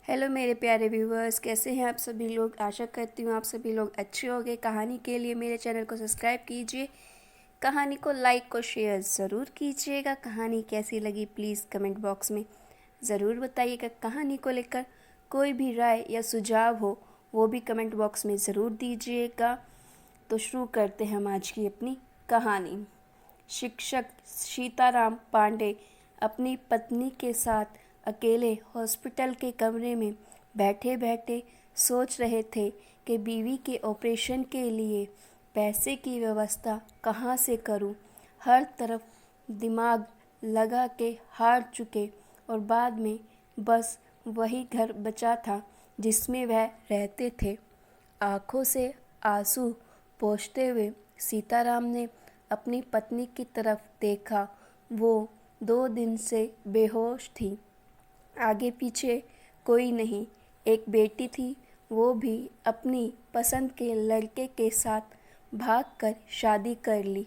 Hello मेरे प्यारे viewers, कैसे हैं आप सभी लोग। आशा करती हूँ आप सभी लोग अच्छे होंगे। कहानी के लिए मेरे चैनल को सब्सक्राइब कीजिए, कहानी को लाइक और शेयर ज़रूर कीजिएगा। कहानी कैसी लगी प्लीज़ कमेंट बॉक्स में ज़रूर बताइएगा। कहानी को लेकर कोई भी राय या सुझाव हो वो भी कमेंट बॉक्स में ज़रूर दीजिएगा। तो शुरू करते हैं हम आज की अपनी कहानी। शिक्षक सीताराम पांडे अपनी पत्नी के साथ अकेले हॉस्पिटल के कमरे में बैठे बैठे सोच रहे थे कि बीवी के ऑपरेशन के लिए पैसे की व्यवस्था कहाँ से करूं। हर तरफ दिमाग लगा के हार चुके और बाद में बस वही घर बचा था जिसमें वह रहते थे। आंखों से आंसू पोंछते हुए सीताराम ने अपनी पत्नी की तरफ देखा। वो 2 दिन से बेहोश थी। आगे पीछे कोई नहीं। एक बेटी थी, वो भी अपनी पसंद के लड़के के साथ भागकर शादी कर ली।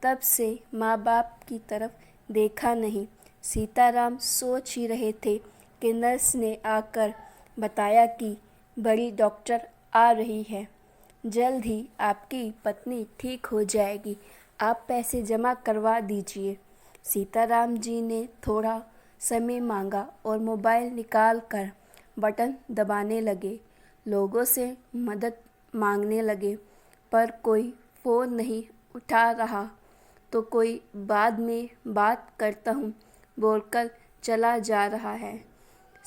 तब से माँ बाप की तरफ देखा नहीं। सीताराम सोच ही रहे थे कि नर्स ने आकर बताया कि बड़ी डॉक्टर आ रही है, जल्द ही आपकी पत्नी ठीक हो जाएगी, आप पैसे जमा करवा दीजिए। सीताराम जी ने थोड़ा समय मांगा और मोबाइल निकाल कर बटन दबाने लगे। लोगों से मदद मांगने लगे, पर कोई फ़ोन नहीं उठा रहा। तो कोई बाद में बात करता हूँ बोलकर चला जा रहा है।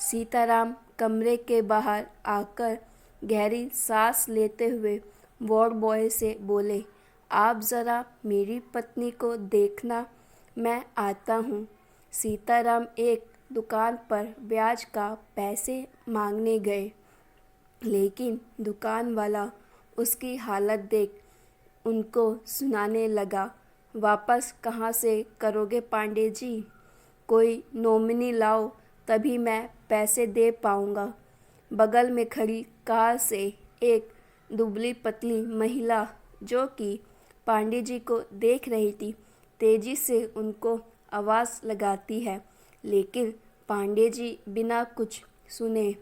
सीताराम कमरे के बाहर आकर गहरी सांस लेते हुए वार्ड बॉय से बोले, आप ज़रा मेरी पत्नी को देखना, मैं आता हूँ। सीताराम एक दुकान पर ब्याज का पैसे मांगने गए, लेकिन दुकान वाला उसकी हालत देख उनको सुनाने लगा, वापस कहाँ से करोगे पांडे जी, कोई नॉमिनी लाओ तभी मैं पैसे दे पाऊँगा। बगल में खड़ी कार से एक दुबली पतली महिला जो कि पांडे जी को देख रही थी, तेजी से उनको आवाज़ लगाती है, लेकिन पांडे जी बिना कुछ सुने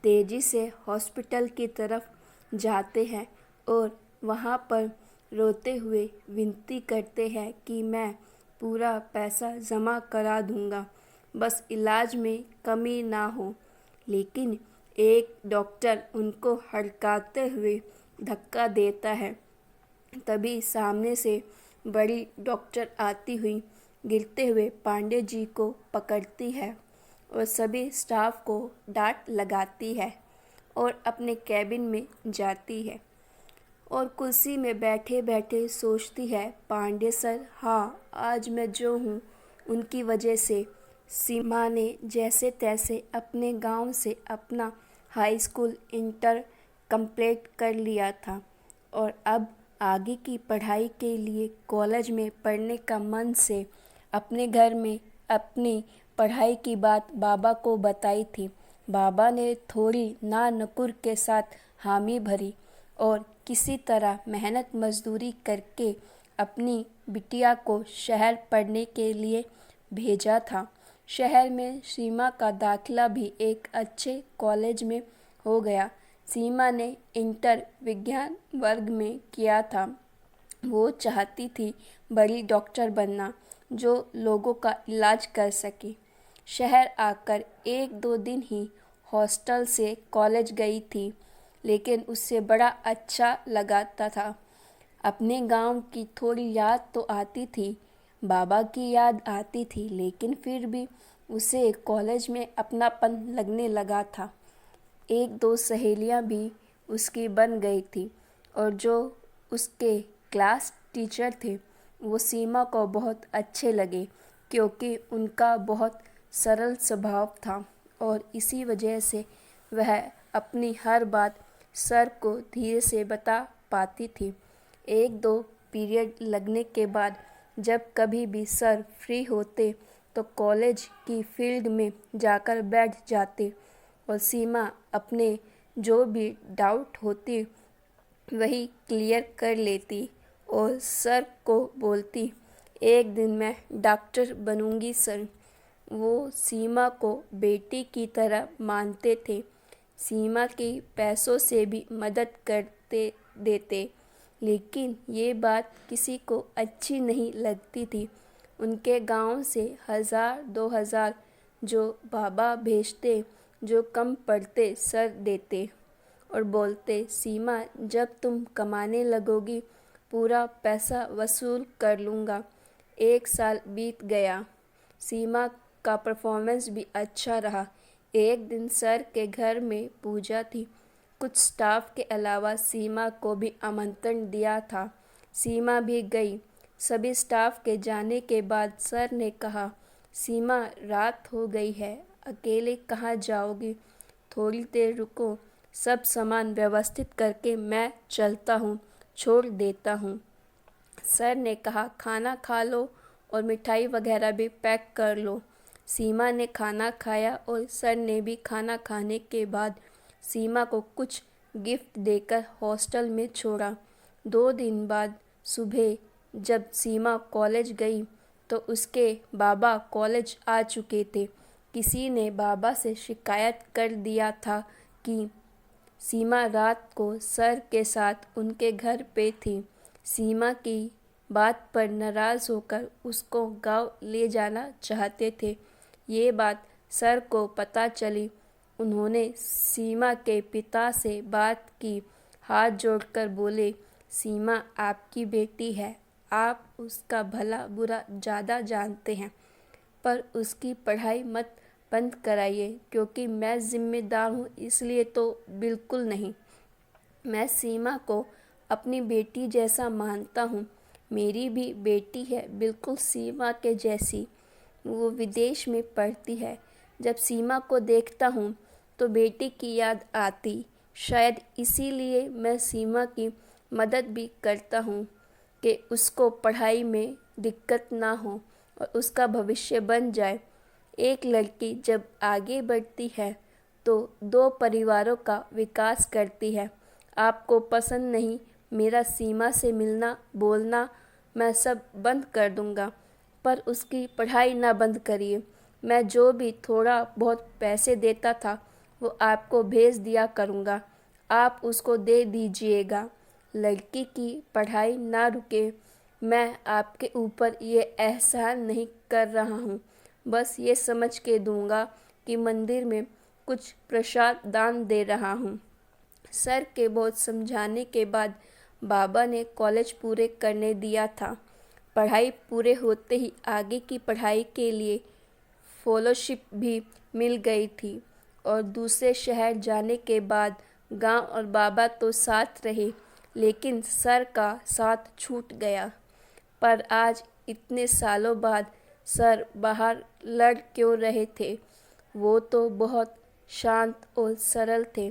तेजी से हॉस्पिटल की तरफ जाते हैं और वहाँ पर रोते हुए विनती करते हैं कि मैं पूरा पैसा जमा करा दूँगा, बस इलाज में कमी ना हो। लेकिन एक डॉक्टर उनको हड़काते हुए धक्का देता है। तभी सामने से बड़ी डॉक्टर आती हुई गिरते हुए पांडे जी को पकड़ती है और सभी स्टाफ को डांट लगाती है और अपने कैबिन में जाती है और कुर्सी में बैठे बैठे सोचती है, पांडे सर, हाँ आज मैं जो हूँ उनकी वजह से। सीमा ने जैसे तैसे अपने गांव से अपना हाई स्कूल इंटर कंप्लीट कर लिया था और अब आगे की पढ़ाई के लिए कॉलेज में पढ़ने का मन से अपने घर में अपनी पढ़ाई की बात बाबा को बताई थी। बाबा ने थोड़ी ना नुकुर के साथ हामी भरी और किसी तरह मेहनत मजदूरी करके अपनी बिटिया को शहर पढ़ने के लिए भेजा था। शहर में सीमा का दाखिला भी एक अच्छे कॉलेज में हो गया। सीमा ने इंटर विज्ञान वर्ग में किया था। वो चाहती थी बड़ी डॉक्टर बनना जो लोगों का इलाज कर सके। शहर आकर 1-2 दिन ही हॉस्टल से कॉलेज गई थी, लेकिन उससे बड़ा अच्छा लगाता था। अपने गांव की थोड़ी याद तो आती थी, बाबा की याद आती थी, लेकिन फिर भी उसे कॉलेज में अपनापन लगने लगा था। 1-2 सहेलियां भी उसकी बन गई थी और जो उसके क्लास टीचर थे वो सीमा को बहुत अच्छे लगे क्योंकि उनका बहुत सरल स्वभाव था और इसी वजह से वह अपनी हर बात सर को धीरे से बता पाती थी। 1-2 पीरियड लगने के बाद जब कभी भी सर फ्री होते तो कॉलेज की फील्ड में जाकर बैठ जाते और सीमा अपने जो भी डाउट होती वही क्लियर कर लेती और सर को बोलती, एक दिन मैं डॉक्टर बनूंगी सर। वो सीमा को बेटी की तरह मानते थे सीमा की पैसों से भी मदद करते देते, लेकिन ये बात किसी को अच्छी नहीं लगती थी। उनके गांव से 1000-2000 जो बाबा भेजते, जो कम पड़ते सर देते और बोलते, सीमा जब तुम कमाने लगोगी पूरा पैसा वसूल कर लूँगा। 1 साल बीत गया। सीमा का परफॉर्मेंस भी अच्छा रहा। एक दिन सर के घर में पूजा थी। कुछ स्टाफ के अलावा सीमा को भी आमंत्रण दिया था। सीमा भी गई। सभी स्टाफ के जाने के बाद सर ने कहा, सीमा रात हो गई है, अकेले कहाँ जाओगी? थोड़ी देर रुको, सब सामान व्यवस्थित करके मैं चलता हूँ, छोड़ देता हूँ। सर ने कहा, खाना खा लो और मिठाई वगैरह भी पैक कर लो। सीमा ने खाना खाया और सर ने भी खाना खाने के बाद सीमा को कुछ गिफ्ट देकर हॉस्टल में छोड़ा। 2 दिन बाद सुबह जब सीमा कॉलेज गई तो उसके बाबा कॉलेज आ चुके थे। किसी ने बाबा से शिकायत कर दिया था कि सीमा रात को सर के साथ उनके घर पे थी। सीमा की बात पर नाराज़ होकर उसको गांव ले जाना चाहते थे। ये बात सर को पता चली। उन्होंने सीमा के पिता से बात की, हाथ जोड़कर बोले, सीमा आपकी बेटी है, आप उसका भला बुरा ज़्यादा जानते हैं, पर उसकी पढ़ाई मत बंद कराइए। क्योंकि मैं जिम्मेदार हूँ इसलिए तो बिल्कुल नहीं। मैं सीमा को अपनी बेटी जैसा मानता हूँ। मेरी भी बेटी है, बिल्कुल सीमा के जैसी। वो विदेश में पढ़ती है। जब सीमा को देखता हूँ तो बेटी की याद आती। शायद इसीलिए मैं सीमा की मदद भी करता हूँ कि उसको पढ़ाई में दिक्कत ना हो और उसका भविष्य बन जाए। एक लड़की जब आगे बढ़ती है तो 2 परिवारों का विकास करती है। आपको पसंद नहीं मेरा सीमा से मिलना, बोलना, मैं सब बंद कर दूंगा, पर उसकी पढ़ाई ना बंद करिए। मैं जो भी थोड़ा बहुत पैसे देता था वो आपको भेज दिया करूँगा, आप उसको दे दीजिएगा। लड़की की पढ़ाई ना रुके। मैं आपके ऊपर ये एहसान नहीं कर रहा हूँ, बस ये समझ के दूंगा कि मंदिर में कुछ प्रसाद दान दे रहा हूँ। सर के बहुत समझाने के बाद बाबा ने कॉलेज पूरे करने दिया था। पढ़ाई पूरे होते ही आगे की पढ़ाई के लिए फेलोशिप भी मिल गई थी और दूसरे शहर जाने के बाद गांव और बाबा तो साथ रहे, लेकिन सर का साथ छूट गया। पर आज इतने सालों बाद सर बाहर लड़ क्यों रहे थे? वो तो बहुत शांत और सरल थे।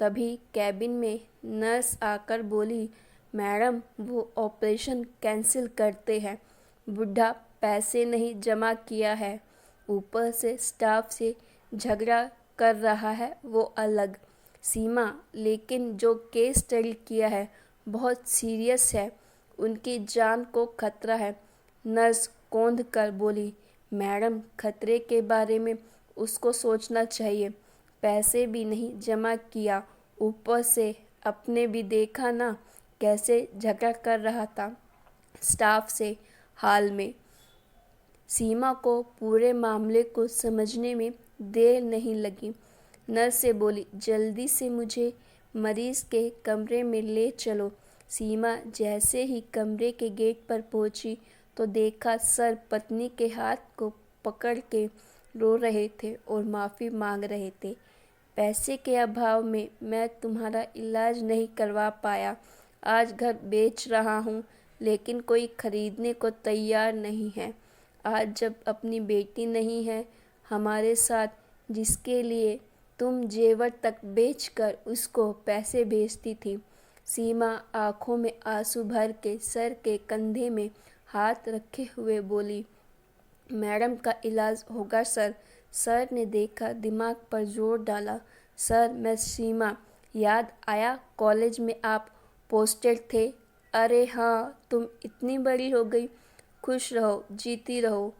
तभी कैबिन में नर्स आकर बोली, मैडम वो ऑपरेशन कैंसिल करते हैं, बुढ़ा पैसे नहीं जमा किया है, ऊपर से स्टाफ से झगड़ा कर रहा है वो अलग। सीमा, लेकिन जो केस स्टडी किया है बहुत सीरियस है, उनकी जान को खतरा है। नर्स कौंध कर बोली, मैडम खतरे के बारे में उसको सोचना चाहिए, पैसे भी नहीं जमा किया, ऊपर से अपने भी देखा ना कैसे झगड़ा कर रहा था स्टाफ से हाल में। सीमा को पूरे मामले को समझने में देर नहीं लगी। नर्स से बोली, जल्दी से मुझे मरीज के कमरे में ले चलो। सीमा जैसे ही कमरे के गेट पर पहुंची तो देखा सर पत्नी के हाथ को पकड़ के रो रहे थे और माफ़ी मांग रहे थे। पैसे के अभाव में मैं तुम्हारा इलाज नहीं करवा पाया। आज घर बेच रहा हूँ, लेकिन कोई खरीदने को तैयार नहीं है। आज जब अपनी बेटी नहीं है हमारे साथ, जिसके लिए तुम जेवर तक बेचकर उसको पैसे भेजती थी। सीमा आंखों में आंसू भर के सर के कंधे में हाथ रखे हुए बोली, मैडम का इलाज होगा सर। सर ने देखा, दिमाग पर जोर डाला। सर, मैं सीमा, याद आया कॉलेज में आप पोस्टेड थे? अरे हाँ, तुम इतनी बड़ी हो गई, खुश रहो, जीती रहो।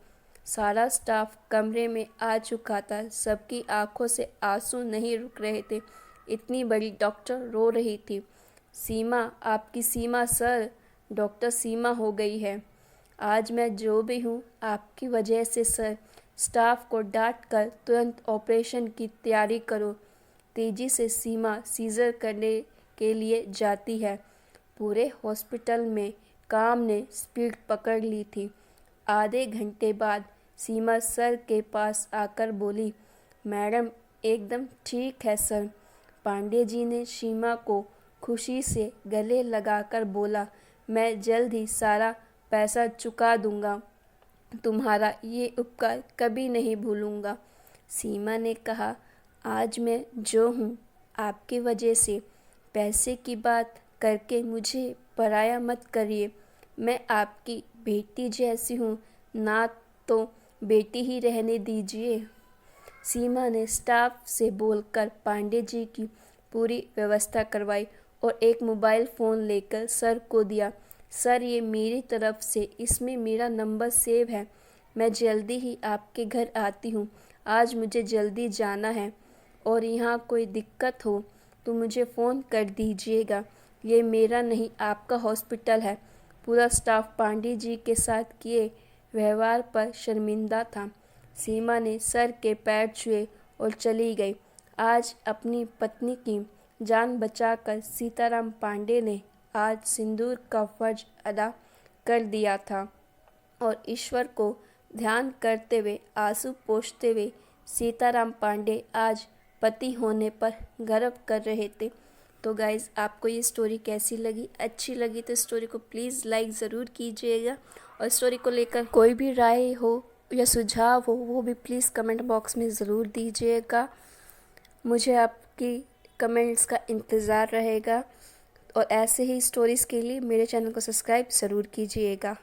सारा स्टाफ कमरे में आ चुका था। सबकी आंखों से आंसू नहीं रुक रहे थे। इतनी बड़ी डॉक्टर रो रही थी। सीमा, आपकी सीमा सर, डॉक्टर सीमा हो गई है। आज मैं जो भी हूँ आपकी वजह से सर। स्टाफ को डांट कर तुरंत ऑपरेशन की तैयारी करो। तेजी से सीमा सीजर करने के लिए जाती है। पूरे हॉस्पिटल में काम ने स्पीड पकड़ ली थी। आधे घंटे बाद सीमा सर के पास आकर बोली, मैडम एकदम ठीक है सर। पांडे जी ने सीमा को खुशी से गले लगाकर बोला, मैं जल्द ही सारा पैसा चुका दूंगा। तुम्हारा ये उपकार कभी नहीं भूलूंगा। सीमा ने कहा, आज मैं जो हूँ आपकी वजह से। पैसे की बात करके मुझे पराया मत करिए। मैं आपकी बेटी जैसी हूँ, ना तो बेटी ही रहने दीजिए। सीमा ने स्टाफ से बोलकर पांडे जी की पूरी व्यवस्था करवाई और एक मोबाइल फ़ोन लेकर सर को दिया। सर, ये मेरी तरफ से, इसमें मेरा नंबर सेव है। मैं जल्दी ही आपके घर आती हूँ। आज मुझे जल्दी जाना है और यहाँ कोई दिक्कत हो तो मुझे फ़ोन कर दीजिएगा। ये मेरा नहीं, आपका हॉस्पिटल है। पूरा स्टाफ पांडे जी के साथ किए व्यवहार पर शर्मिंदा था। सीमा ने सर के पैर छुए और चली गई। आज अपनी पत्नी की जान बचाकर सीताराम पांडे ने आज सिंदूर का फर्ज अदा कर दिया था और ईश्वर को ध्यान करते हुए आंसू पोंछते हुए सीताराम पांडे आज पति होने पर गर्व कर रहे थे। तो गाइज़, आपको ये स्टोरी कैसी लगी? अच्छी लगी तो स्टोरी को प्लीज़ लाइक ज़रूर कीजिएगा और स्टोरी को लेकर कोई भी राय हो या सुझाव हो वो भी प्लीज़ कमेंट बॉक्स में ज़रूर दीजिएगा। मुझे आपकी कमेंट्स का इंतज़ार रहेगा और ऐसे ही स्टोरीज़ के लिए मेरे चैनल को सब्सक्राइब ज़रूर कीजिएगा।